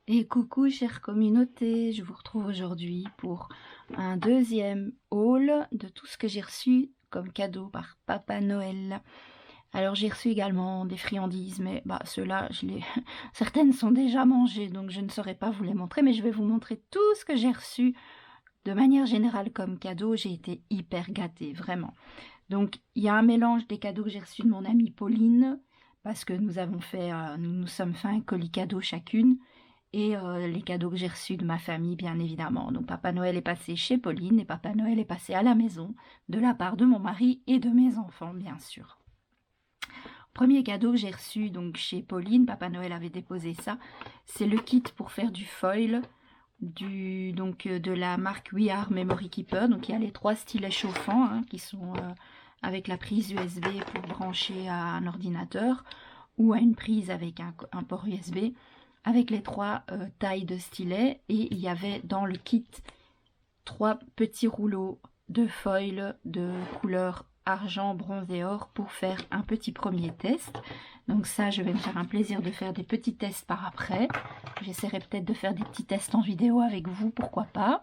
Et coucou chère communauté, je vous retrouve aujourd'hui pour un deuxième haul de tout ce que j'ai reçu comme cadeau par Papa Noël. Alors j'ai reçu également des friandises, mais ceux-là, certaines sont déjà mangées, donc je ne saurais pas vous les montrer, mais je vais vous montrer tout ce que j'ai reçu de manière générale comme cadeau. J'ai été hyper gâtée, vraiment. Donc il y a un mélange des cadeaux que j'ai reçus de mon amie Pauline, parce que nous nous sommes fait un colis cadeau chacune, et les cadeaux que j'ai reçus de ma famille, bien évidemment. Donc Papa Noël est passé chez Pauline et Papa Noël est passé à la maison de la part de mon mari et de mes enfants, bien sûr. Premier cadeau que j'ai reçu donc chez Pauline, Papa Noël avait déposé ça, c'est le kit pour faire du foil de la marque We Are Memory Keeper. Donc il y a les 3 stylets chauffants hein, qui sont avec la prise USB pour brancher à un ordinateur ou à une prise avec un port USB, avec les 3 tailles de stylets. Et il y avait dans le kit 3 petits rouleaux de foil de couleur argent, bronze et or pour faire un petit premier test. Donc ça, je vais me faire un plaisir de faire des petits tests par après. J'essaierai peut-être de faire des petits tests en vidéo avec vous, pourquoi pas.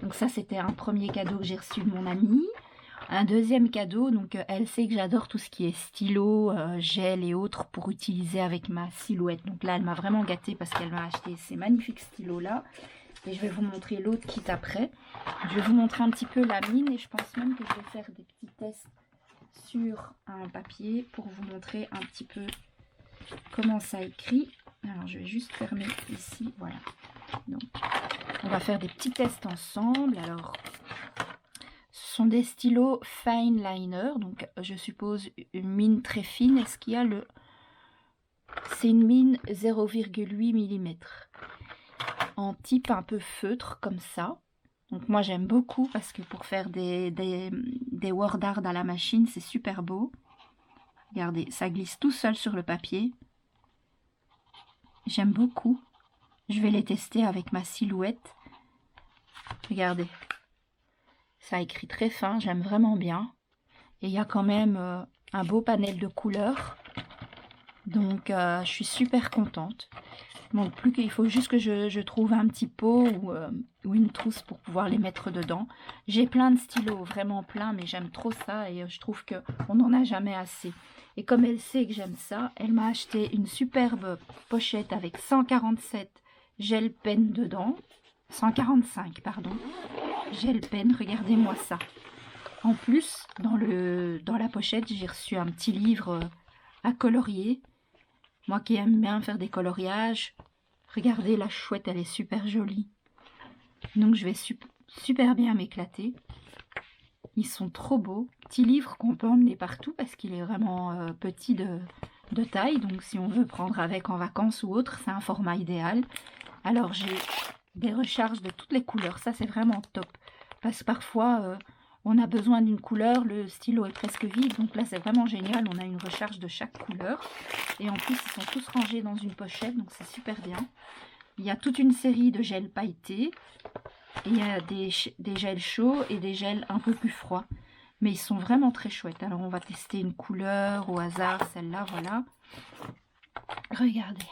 Donc ça, c'était un premier cadeau que j'ai reçu de mon amie. Un deuxième cadeau, donc elle sait que j'adore tout ce qui est stylo, gel et autres pour utiliser avec ma silhouette. Donc là, elle m'a vraiment gâtée parce qu'elle m'a acheté ces magnifiques stylos là. Et je vais vous montrer l'autre kit après. Je vais vous montrer un petit peu la mine et je pense même que je vais faire des petits tests sur un papier pour vous montrer un petit peu comment ça écrit. Alors je vais juste fermer ici, voilà. Donc on va faire des petits tests ensemble. Alors ce sont des stylos fine liner, donc je suppose une mine très fine. Est-ce qu'il y a le... C'est une mine 0,8 mm en type un peu feutre comme ça. Donc moi j'aime beaucoup parce que pour faire des word art à la machine, c'est super beau. Regardez, ça glisse tout seul sur le papier. J'aime beaucoup. Je vais les tester avec ma silhouette. Regardez. Ça écrit très fin, j'aime vraiment bien. Et il y a quand même un beau panel de couleurs. Donc je suis super contente. Donc plus qu'il faut juste que je trouve un petit pot ou une trousse pour pouvoir les mettre dedans. J'ai plein de stylos, vraiment plein, mais j'aime trop ça et je trouve qu'on n'en a jamais assez. Et comme elle sait que j'aime ça, elle m'a acheté une superbe pochette avec 147 gel pen dedans. 145, pardon. Gel pen, regardez-moi ça. En plus, dans la pochette, j'ai reçu un petit livre à colorier. Moi qui aime bien faire des coloriages, regardez la chouette, elle est super jolie. Donc je vais super bien m'éclater. Ils sont trop beaux. Petit livre qu'on peut emmener partout parce qu'il est vraiment petit de taille. Donc si on veut prendre avec en vacances ou autre, c'est un format idéal. Alors j'ai des recharges de toutes les couleurs. Ça c'est vraiment top. Parce que parfois on a besoin d'une couleur, le stylo est presque vide. Donc là c'est vraiment génial. On a une recharge de chaque couleur. Et en plus ils sont tous rangés dans une pochette. Donc c'est super bien. Il y a toute une série de gels pailletés. Et il y a des gels chauds et des gels un peu plus froids. Mais ils sont vraiment très chouettes. Alors on va tester une couleur au hasard. Celle-là, voilà. Regardez.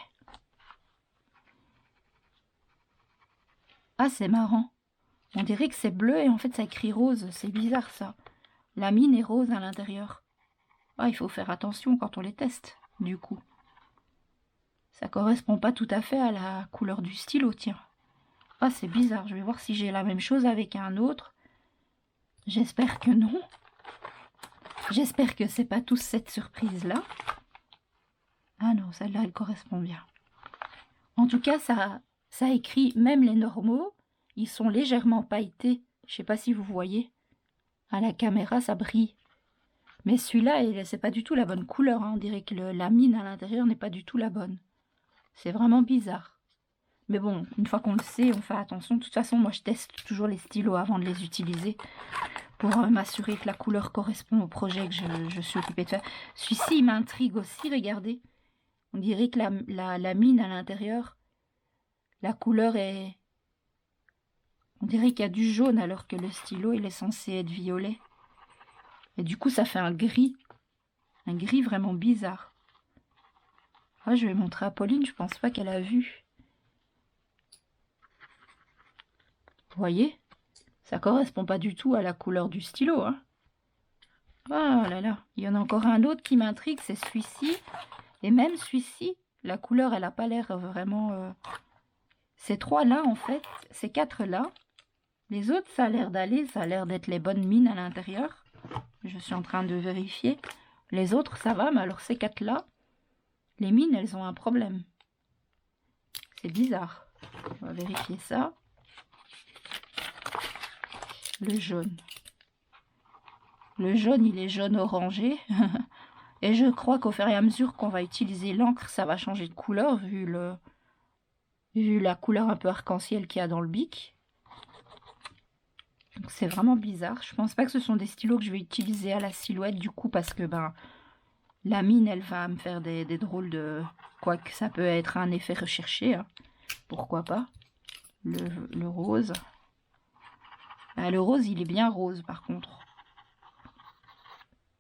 Ah, c'est marrant. On dirait que c'est bleu et en fait ça écrit rose. C'est bizarre ça. La mine est rose à l'intérieur. Ah, il faut faire attention quand on les teste, du coup. Ça correspond pas tout à fait à la couleur du stylo, tiens. Ah, c'est bizarre. Je vais voir si j'ai la même chose avec un autre. J'espère que non. J'espère que c'est pas tous cette surprise-là. Ah non, celle-là, elle correspond bien. En tout cas, ça écrit, même les normaux, ils sont légèrement pailletés. Je sais pas si vous voyez. À la caméra, ça brille. Mais celui-là, c'est pas du tout la bonne couleur. Hein. On dirait que la mine à l'intérieur n'est pas du tout la bonne. C'est vraiment bizarre. Mais bon, une fois qu'on le sait, on fait attention. De toute façon, moi, je teste toujours les stylos avant de les utiliser pour m'assurer que la couleur correspond au projet que je suis occupée de faire. Celui-ci, il m'intrigue aussi, regardez. On dirait que la mine à l'intérieur, la couleur est... On dirait qu'il y a du jaune alors que le stylo, il est censé être violet. Et du coup, ça fait un gris vraiment bizarre. Ah, je vais montrer à Pauline, je pense pas qu'elle a vu. Vous voyez? Ça correspond pas du tout à la couleur du stylo, hein. Oh là là, il y en a encore un autre qui m'intrigue, c'est celui-ci. Et même celui-ci, la couleur, elle a pas l'air vraiment... Ces trois-là, en fait, ces quatre-là, les autres, ça a l'air d'aller, ça a l'air d'être les bonnes mines à l'intérieur. Je suis en train de vérifier. Les autres, ça va, mais alors ces quatre-là, les mines, elles ont un problème. C'est bizarre. On va vérifier ça. Le jaune. Le jaune, il est jaune orangé. Et je crois qu'au fur et à mesure qu'on va utiliser l'encre, ça va changer de couleur vu la couleur un peu arc-en-ciel qu'il y a dans le bic. Donc c'est vraiment bizarre. Je pense pas que ce sont des stylos que je vais utiliser à la silhouette du coup parce que ben la mine elle va me faire des drôles de... Quoique ça peut être un effet recherché. Hein. Pourquoi pas. Le rose. Ben, le rose il est bien rose par contre.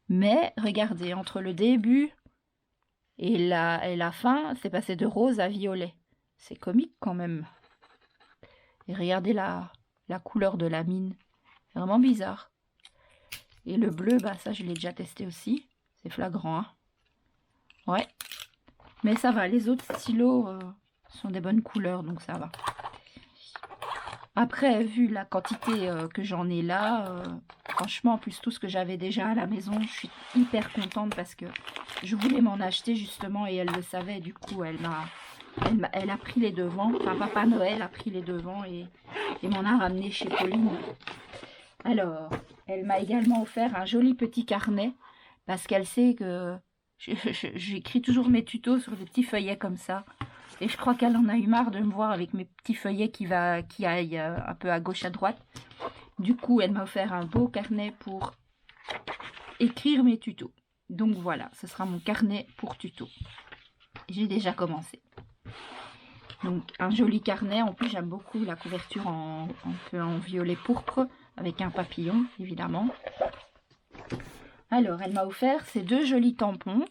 Mais regardez, entre le début et la fin, c'est passé de rose à violet. C'est comique quand même. Et regardez la couleur de la mine. C'est vraiment bizarre. Et le bleu, bah ça je l'ai déjà testé aussi. C'est flagrant. Hein. Ouais. Mais ça va, les autres stylos sont des bonnes couleurs, donc ça va. Après, vu la quantité que j'en ai là, franchement, en plus tout ce que j'avais déjà à la maison, je suis hyper contente parce que je voulais m'en acheter justement et elle le savait. Du coup, elle a pris les devants. Enfin, Papa Noël a pris les devants et m'en a ramené chez Pauline. Alors, elle m'a également offert un joli petit carnet parce qu'elle sait que j'écris toujours mes tutos sur des petits feuillets comme ça. Et je crois qu'elle en a eu marre de me voir avec mes petits feuillets qui aillent un peu à gauche à droite. Du coup, elle m'a offert un beau carnet pour écrire mes tutos. Donc voilà, ce sera mon carnet pour tutos. J'ai déjà commencé. Donc un joli carnet. En plus, j'aime beaucoup la couverture un peu en violet pourpre avec un papillon, évidemment. Alors, elle m'a offert ces deux jolis tampons.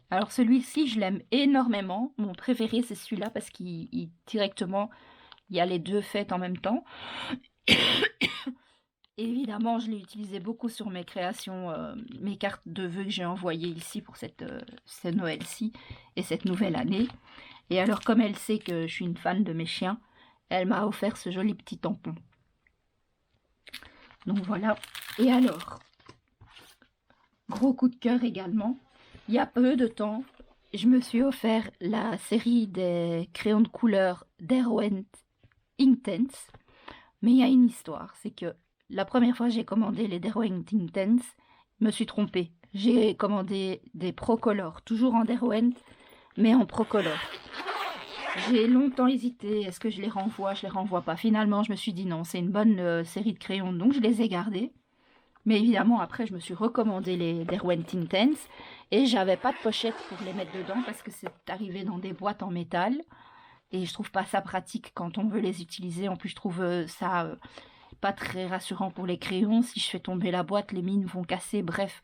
Alors celui-ci, je l'aime énormément. Mon préféré, c'est celui-là parce qu'il directement, il y a les deux faits en même temps. Évidemment, je l'ai utilisé beaucoup sur mes créations, mes cartes de vœux que j'ai envoyées ici pour cette Noël-ci et cette nouvelle année. Et alors, comme elle sait que je suis une fan de mes chiens, elle m'a offert ce joli petit tampon. Donc voilà. Et alors, gros coup de cœur également. Il y a peu de temps, je me suis offert la série des crayons de couleur Derwent Inktense. Mais il y a une histoire, c'est que la première fois que j'ai commandé les Derwent Inktense, je me suis trompée. J'ai commandé des Procolor, toujours en Derwent, mais en Procolor. J'ai longtemps hésité, est-ce que je les renvoie, je les renvoie pas. Finalement, je me suis dit non, c'est une bonne série de crayons, donc je les ai gardés. Mais évidemment, après, je me suis recommandé les Derwent Inktense et j'avais pas de pochette pour les mettre dedans parce que c'est arrivé dans des boîtes en métal. Et je trouve pas ça pratique quand on veut les utiliser. En plus, je trouve ça pas très rassurant pour les crayons. Si je fais tomber la boîte, les mines vont casser. Bref,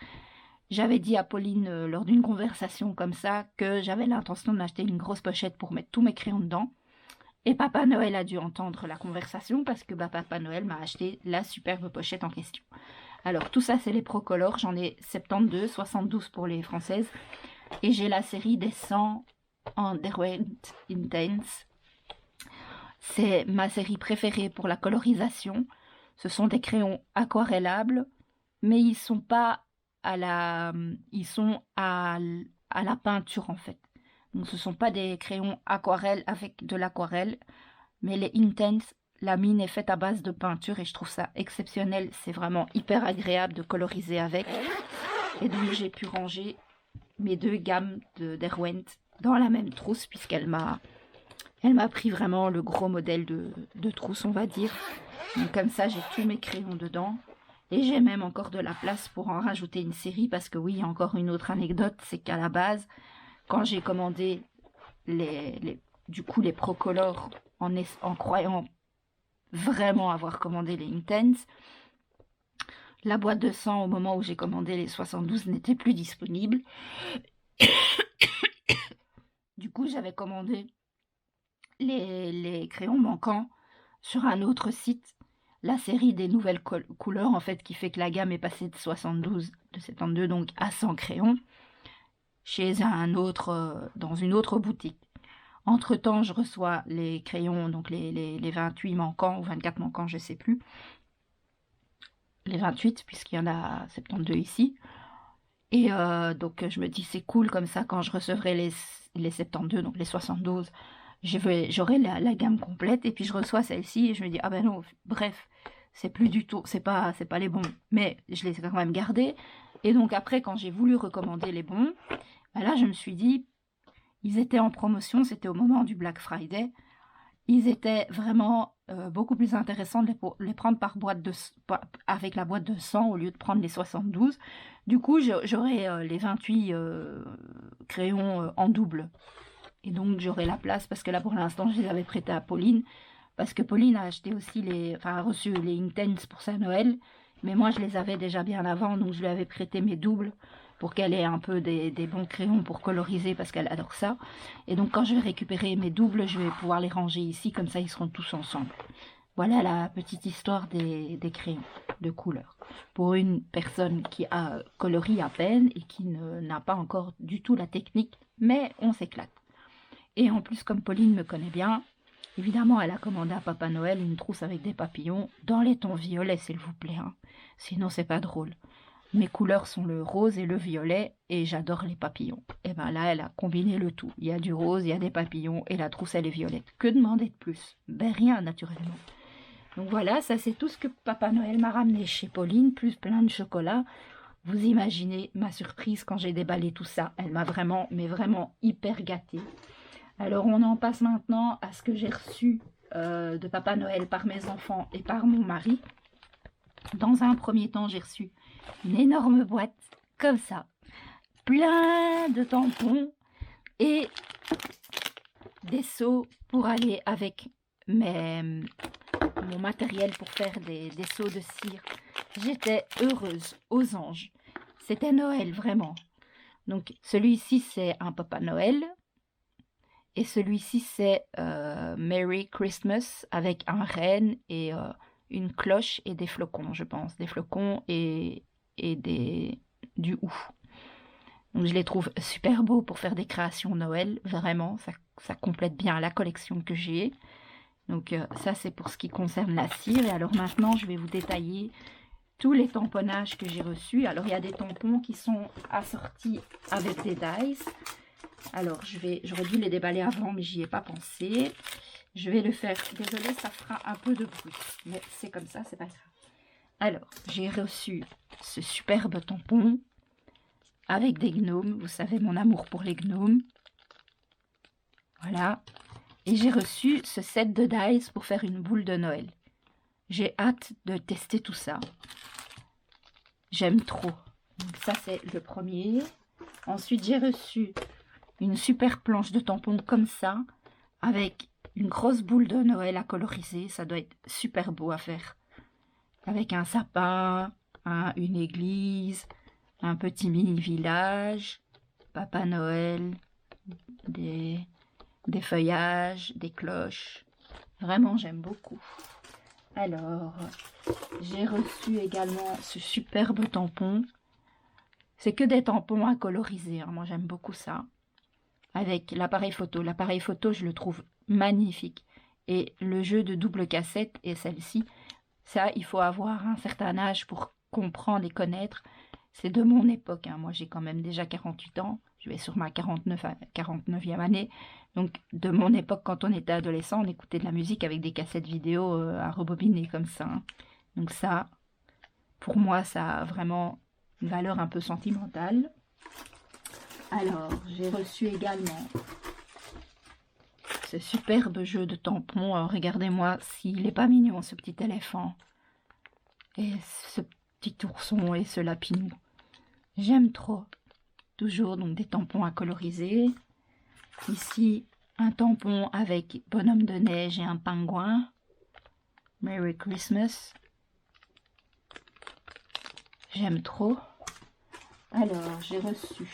j'avais dit à Pauline lors d'une conversation comme ça que j'avais l'intention de m'acheter une grosse pochette pour mettre tous mes crayons dedans. Et Papa Noël a dû entendre la conversation parce que Papa Noël m'a acheté la superbe pochette en question. Alors tout ça c'est les Procolor, j'en ai 72, 72 pour les françaises. Et j'ai la série des 100 en Derwent Inktense. C'est ma série préférée pour la colorisation. Ce sont des crayons aquarellables, mais ils sont pas à la peinture en fait. Donc ce sont pas des crayons aquarelles avec de l'aquarelle, mais les Inktense, la mine est faite à base de peinture et je trouve ça exceptionnel. C'est vraiment hyper agréable de coloriser avec. Et donc j'ai pu ranger mes deux gammes de Derwent dans la même trousse puisqu'elle m'a pris vraiment le gros modèle de trousse on va dire. Donc comme ça j'ai tous mes crayons dedans. Et j'ai même encore de la place pour en rajouter une série parce que oui, encore une autre anecdote, c'est qu'à la base, quand j'ai commandé les Procolor en croyant vraiment avoir commandé les Inktense, la boîte de 100 au moment où j'ai commandé les 72 n'était plus disponible. Du coup, j'avais commandé les crayons manquants sur un autre site. la série des nouvelles couleurs, en fait, qui fait que la gamme est passée de 72 donc à 100 crayons, chez un autre, dans une autre boutique. Entre-temps, je reçois les crayons, donc les 28 manquants, ou 24 manquants, je ne sais plus. Les 28, puisqu'il y en a 72 ici. Et donc, je me dis, c'est cool, comme ça, quand je recevrai les 72, donc les 72, j'aurai la gamme complète. Et puis, je reçois celle-ci, et je me dis, ah ben non, bref, c'est plus du tout, c'est pas les bons. Mais je les ai quand même gardés. Et donc, après, quand j'ai voulu recommander les bons, ben là, je me suis dit, ils étaient en promotion, c'était au moment du Black Friday. Ils étaient vraiment beaucoup plus intéressants de les prendre avec la boîte de 100 au lieu de prendre les 72. Du coup, j'aurai les 28 crayons en double. Et donc, j'aurai la place parce que là, pour l'instant, je les avais prêtés à Pauline. Parce que Pauline a acheté aussi a reçu les Intense pour sa Noël. Mais moi, je les avais déjà bien avant, donc je lui avais prêté mes doubles pour qu'elle ait un peu des bons crayons pour coloriser parce qu'elle adore ça. Et donc quand je vais récupérer mes doubles, je vais pouvoir les ranger ici, comme ça ils seront tous ensemble. Voilà la petite histoire des crayons de couleur. Pour une personne qui a colorie à peine et qui n'a pas encore du tout la technique, mais on s'éclate. Et en plus, comme Pauline me connaît bien, évidemment, elle a commandé à Papa Noël une trousse avec des papillons dans les tons violets, s'il vous plaît. Hein. Sinon, c'est pas drôle. Mes couleurs sont le rose et le violet et j'adore les papillons. Et bien là, elle a combiné le tout. Il y a du rose, il y a des papillons et la trousse, elle est violette. Que demander de plus? Ben rien, naturellement. Donc voilà, ça c'est tout ce que Papa Noël m'a ramené chez Pauline, plus plein de chocolat. Vous imaginez ma surprise quand j'ai déballé tout ça. Elle m'a vraiment, mais vraiment hyper gâtée. Alors on en passe maintenant à ce que j'ai reçu de Papa Noël par mes enfants et par mon mari. Dans un premier temps, j'ai reçu une énorme boîte comme ça, plein de tampons et des seaux pour aller avec mon matériel pour faire des seaux de cire. J'étais heureuse aux anges. C'était Noël, vraiment. Donc, celui-ci, c'est un Papa Noël. Et celui-ci, c'est Merry Christmas avec un renne et une cloche et des flocons, je pense. Des flocons et du ouf. Donc je les trouve super beaux pour faire des créations Noël, vraiment, ça complète bien la collection que j'ai. Donc ça c'est pour ce qui concerne la cire. Et alors maintenant je vais vous détailler tous les tamponnages que j'ai reçus. Alors il y a des tampons qui sont assortis avec des dice. Alors j'aurais dû les déballer avant mais j'y ai pas pensé. Je vais le faire, désolée ça fera un peu de bruit, mais c'est comme ça, c'est pas grave. Alors, j'ai reçu ce superbe tampon avec des gnomes. Vous savez mon amour pour les gnomes. Voilà. Et j'ai reçu ce set de dice pour faire une boule de Noël. J'ai hâte de tester tout ça. J'aime trop. Donc ça, c'est le premier. Ensuite, j'ai reçu une super planche de tampons comme ça, avec une grosse boule de Noël à coloriser. Ça doit être super beau à faire. Avec un sapin, une église, un petit mini-village, Papa Noël, des feuillages, des cloches. Vraiment, j'aime beaucoup. Alors, j'ai reçu également ce superbe tampon. C'est que des tampons à coloriser, hein. Moi, j'aime beaucoup ça. Avec l'appareil photo. L'appareil photo, je le trouve magnifique. Et le jeu de double cassette et celle-ci, ça, il faut avoir un certain âge pour comprendre et connaître. C'est de mon époque. Hein. Moi, j'ai quand même déjà 48 ans. Je vais sur ma 49e année. Donc, de mon époque, quand on était adolescent, on écoutait de la musique avec des cassettes vidéo à rebobiner comme ça. Hein. Donc ça, pour moi, ça a vraiment une valeur un peu sentimentale. Alors, j'ai reçu également ce superbe jeu de tampons. Alors, regardez-moi s'il n'est pas mignon, ce petit éléphant. Et ce petit ourson et ce lapinou. J'aime trop. Toujours donc des tampons à coloriser. Ici, un tampon avec bonhomme de neige et un pingouin. Merry Christmas. J'aime trop. Alors, j'ai reçu...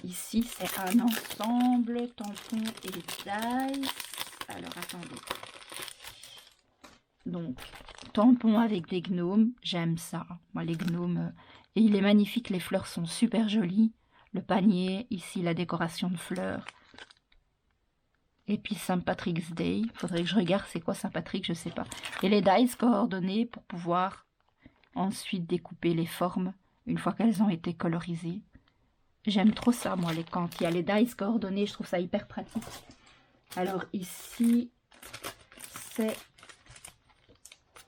ici, c'est un ensemble tampon et dice. Alors, attendez. Donc, tampon avec des gnomes, j'aime ça. Moi, les gnomes, et il est magnifique, les fleurs sont super jolies. Le panier, ici, la décoration de fleurs. Et puis Saint Patrick's Day, faudrait que je regarde c'est quoi Saint Patrick, je sais pas. Et les dies coordonnées pour pouvoir ensuite découper les formes une fois qu'elles ont été colorisées. J'aime trop ça, moi, quand il y a les dies coordonnées, je trouve ça hyper pratique. Alors ici, c'est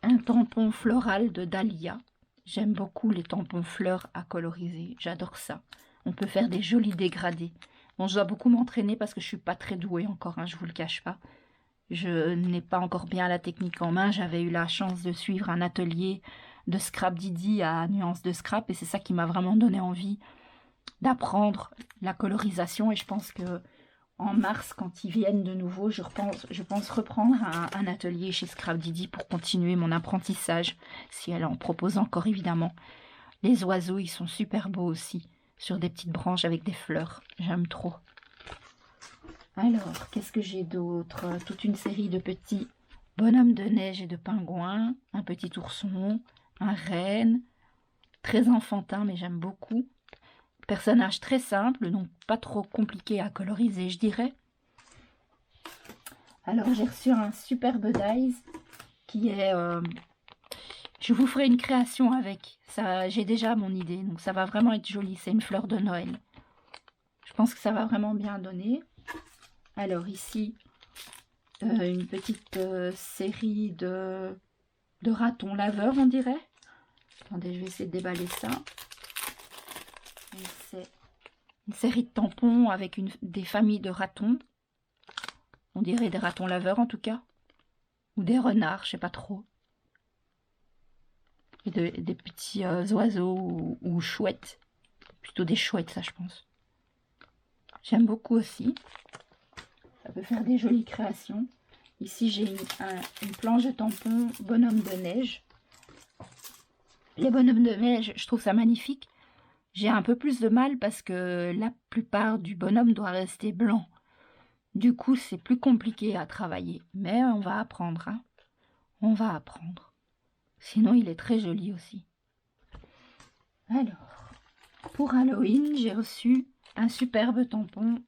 un tampon floral de Dahlia. J'aime beaucoup les tampons fleurs à coloriser, j'adore ça. On peut faire des jolis dégradés. Bon, je dois beaucoup m'entraîner parce que je suis pas très douée encore, hein, je vous le cache pas. Je n'ai pas encore bien la technique en main. J'avais eu la chance de suivre un atelier de Scrap Didi à Nuance de Scrap et c'est ça qui m'a vraiment donné envie d'apprendre la colorisation. Et je pense que en mars, quand ils viennent de nouveau, je pense reprendre un atelier chez Scrap Didi pour continuer mon apprentissage, si elle en propose encore évidemment. Les oiseaux, ils sont super beaux aussi, sur des petites branches avec des fleurs. J'aime trop. Alors, qu'est-ce que j'ai d'autre? Toute une série de petits bonhommes de neige et de pingouins, un petit ourson, un renne, très enfantin, mais j'aime beaucoup. Personnage très simple, donc pas trop compliqué à coloriser, je dirais. Alors, j'ai reçu un superbe dies qui est... je vous ferai une création avec. Ça, j'ai déjà mon idée, donc ça va vraiment être joli. C'est une fleur de Noël. Je pense que ça va vraiment bien donner. Alors ici, une petite série de ratons laveurs, on dirait. Attendez, je vais essayer de déballer ça. C'est une série de tampons avec des familles de ratons. On dirait des ratons laveurs en tout cas. Ou des renards, je sais pas trop. Et des petits oiseaux ou chouettes. Plutôt des chouettes, ça je pense. J'aime beaucoup aussi. Ça peut faire des jolies créations. Ici, j'ai une planche de tampons bonhomme de neige. Les bonhommes de neige, je trouve ça magnifique. J'ai un peu plus de mal parce que la plupart du bonhomme doit rester blanc. Du coup, c'est plus compliqué à travailler. Mais on va apprendre. Hein. On va apprendre. Sinon, il est très joli aussi. Alors, pour Halloween, j'ai reçu un superbe tampon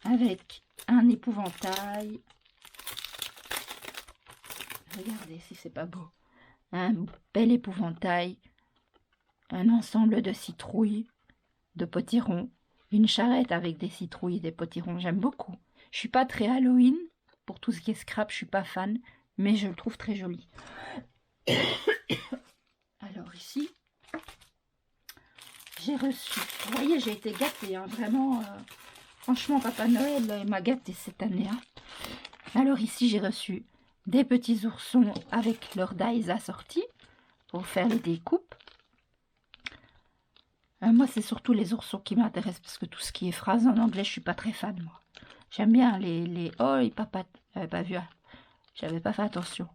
avec un épouvantail. Regardez si c'est pas beau. Un bel épouvantail. Un ensemble de citrouilles, de potirons. Une charrette avec des citrouilles et des potirons. J'aime beaucoup. Je suis pas très Halloween. Pour tout ce qui est scrap, je suis pas fan. Mais je le trouve très joli. Alors ici, j'ai reçu. Vous voyez, j'ai été gâtée. Hein, vraiment, franchement, Papa Noël m'a gâtée cette année. Hein. Alors ici, j'ai reçu des petits oursons avec leurs dies assortis pour faire les découpes. Moi, c'est surtout les oursons qui m'intéressent parce que tout ce qui est phrases en anglais, je suis pas très fan, moi. J'aime bien les oh et papa. J'avais pas vu, j'avais pas fait attention.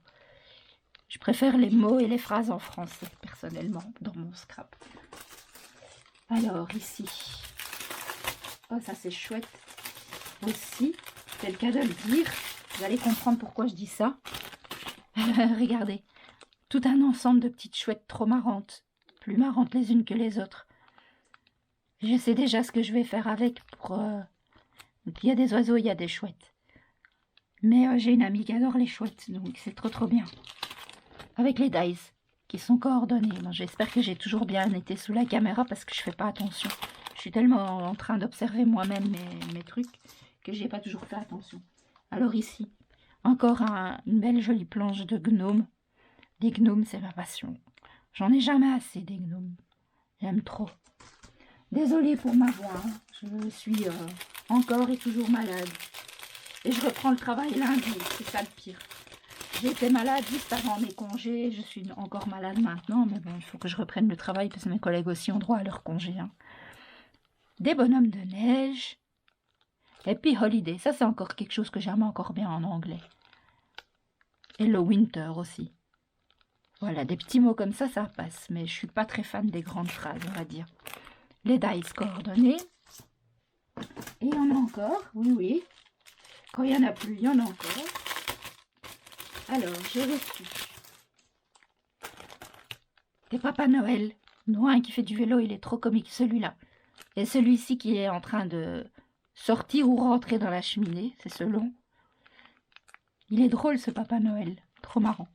Je préfère les mots et les phrases en français, personnellement, dans mon scrap. Alors, ici. Oh, ça, c'est chouette. Aussi, c'est le cas de le dire. Vous allez comprendre pourquoi je dis ça. Regardez. Tout un ensemble de petites chouettes trop marrantes. Plus marrantes les unes que les autres. Je sais déjà ce que je vais faire avec pour... Il y a des oiseaux, il y a des chouettes. Mais j'ai une amie qui adore les chouettes, donc c'est trop bien. Avec les dies qui sont coordonnés. Bon, j'espère que j'ai toujours bien été sous la caméra parce que je fais pas attention. Je suis tellement en train d'observer moi-même mes trucs que j'ai pas toujours fait attention. Alors ici, encore une belle jolie planche de gnomes. Les gnomes, c'est ma passion. J'en ai jamais assez des gnomes. J'aime trop. Désolée pour ma voix. Hein. Je suis encore et toujours malade. Et je reprends le travail lundi. C'est ça le pire. J'étais malade juste avant mes congés. Je suis encore malade maintenant. Mais bon, il faut que je reprenne le travail parce que mes collègues aussi ont droit à leur congé. Hein. Des bonhommes de neige. Et puis Holiday. Ça, c'est encore quelque chose que j'aime encore bien en anglais. Et le Winter aussi. Voilà, des petits mots comme ça passe. Mais je suis pas très fan des grandes phrases, on va dire. Les dies coordonnées. Et il y en a encore. Oui. Quand il n'y en a plus, il y en a encore. Alors, j'ai reçu des Papa Noël. Non, un qui fait du vélo, il est trop comique, celui-là. Et celui-ci qui est en train de sortir ou rentrer dans la cheminée, c'est selon. Il est drôle, ce Papa Noël. Trop marrant.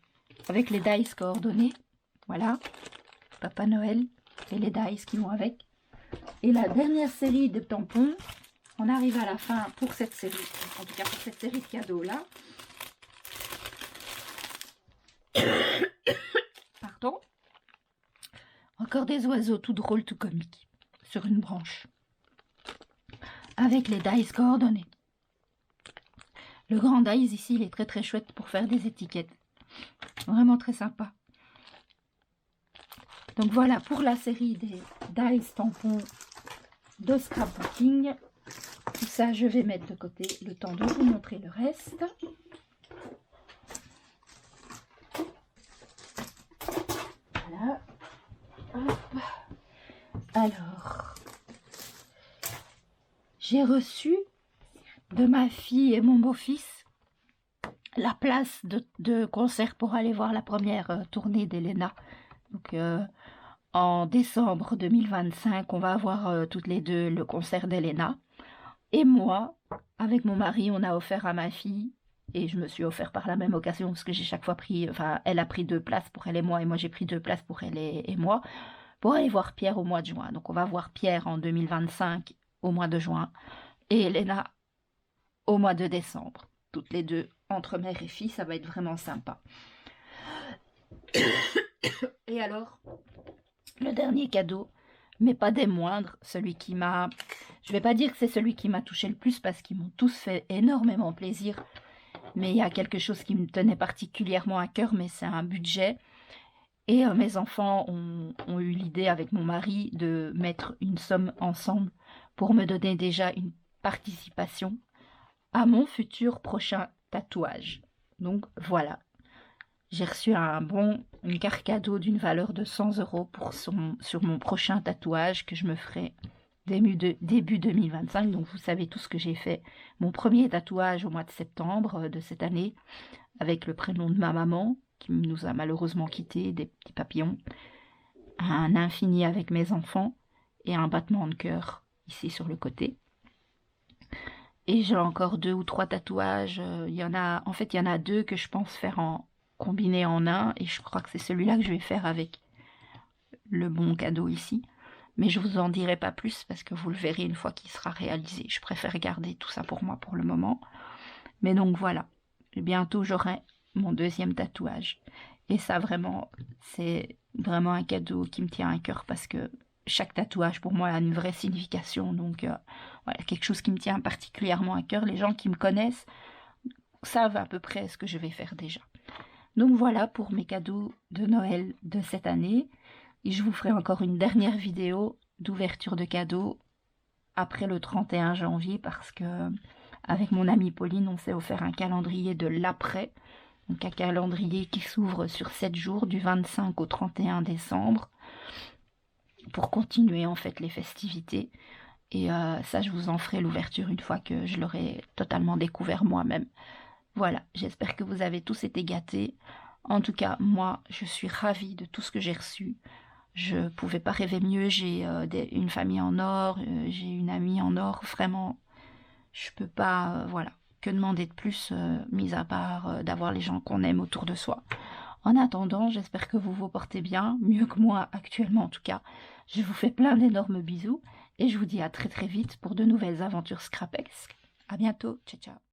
Avec les dice coordonnées. Voilà. Papa Noël et les dice qui vont avec. Et la dernière série de tampons, on arrive à la fin pour cette série. En tout cas, pour cette série de cadeaux-là. Pardon. Encore des oiseaux tout drôles, tout comiques. Sur une branche. Avec les dice coordonnées. Le grand dice ici, il est très très chouette pour faire des étiquettes. Vraiment très sympa. Donc voilà pour la série des dice tampons de scrapbooking. Tout ça, je vais mettre de côté le temps de vous montrer le reste. Voilà. Hop. Alors, j'ai reçu de ma fille et mon beau-fils la place de concert pour aller voir la première tournée d'Elena. Donc en décembre 2025, on va avoir toutes les deux le concert d'Elena. Et moi, avec mon mari, on a offert à ma fille, et je me suis offert par la même occasion, parce que j'ai chaque fois pris, enfin, elle a pris 2 places pour elle et moi j'ai pris 2 places pour elle et moi, pour aller voir Pierre au mois de juin. Donc on va voir Pierre en 2025 au mois de juin, et Elena au mois de décembre. Toutes les deux, entre mère et fille, ça va être vraiment sympa. Et alors, le dernier cadeau, mais pas des moindres, celui qui m'a... Je vais pas dire que c'est celui qui m'a touché le plus, parce qu'ils m'ont tous fait énormément plaisir. Mais il y a quelque chose qui me tenait particulièrement à cœur, mais c'est un budget. Et mes enfants ont eu l'idée avec mon mari de mettre une somme ensemble pour me donner déjà une participation à mon futur prochain tatouage. Donc voilà, j'ai reçu une carte cadeau d'une valeur de 100 € sur mon prochain tatouage que je me ferai début 2025. Donc vous savez tout ce que j'ai fait. Mon premier tatouage au mois de septembre de cette année, avec le prénom de ma maman, qui nous a malheureusement quittés, des petits papillons, un infini avec mes enfants et un battement de cœur ici sur le côté. Et j'ai encore 2 ou 3 tatouages. Il y en a 2 que je pense faire combiner en un. Et je crois que c'est celui-là que je vais faire avec le bon cadeau ici. Mais je vous en dirai pas plus parce que vous le verrez une fois qu'il sera réalisé. Je préfère garder tout ça pour moi pour le moment. Mais donc voilà. Bientôt j'aurai mon 2e tatouage. Et ça vraiment, c'est vraiment un cadeau qui me tient à cœur parce que chaque tatouage pour moi a une vraie signification, donc voilà, quelque chose qui me tient particulièrement à cœur. Les gens qui me connaissent savent à peu près ce que je vais faire déjà. Donc voilà pour mes cadeaux de Noël de cette année. Et je vous ferai encore une dernière vidéo d'ouverture de cadeaux après le 31 janvier parce que avec mon amie Pauline, on s'est offert un calendrier de l'après. Donc un calendrier qui s'ouvre sur 7 jours, du 25 au 31 décembre. Pour continuer en fait les festivités. Et ça, je vous en ferai l'ouverture une fois que je l'aurai totalement découvert moi-même. Voilà, j'espère que vous avez tous été gâtés. En tout cas, moi, je suis ravie de tout ce que j'ai reçu. Je pouvais pas rêver mieux. J'ai une famille en or, j'ai une amie en or. Vraiment, je peux pas, voilà, que demander de plus, mis à part d'avoir les gens qu'on aime autour de soi. En attendant, j'espère que vous vous portez bien, mieux que moi actuellement en tout cas. Je vous fais plein d'énormes bisous et je vous dis à très très vite pour de nouvelles aventures scrapesques. À bientôt, ciao ciao.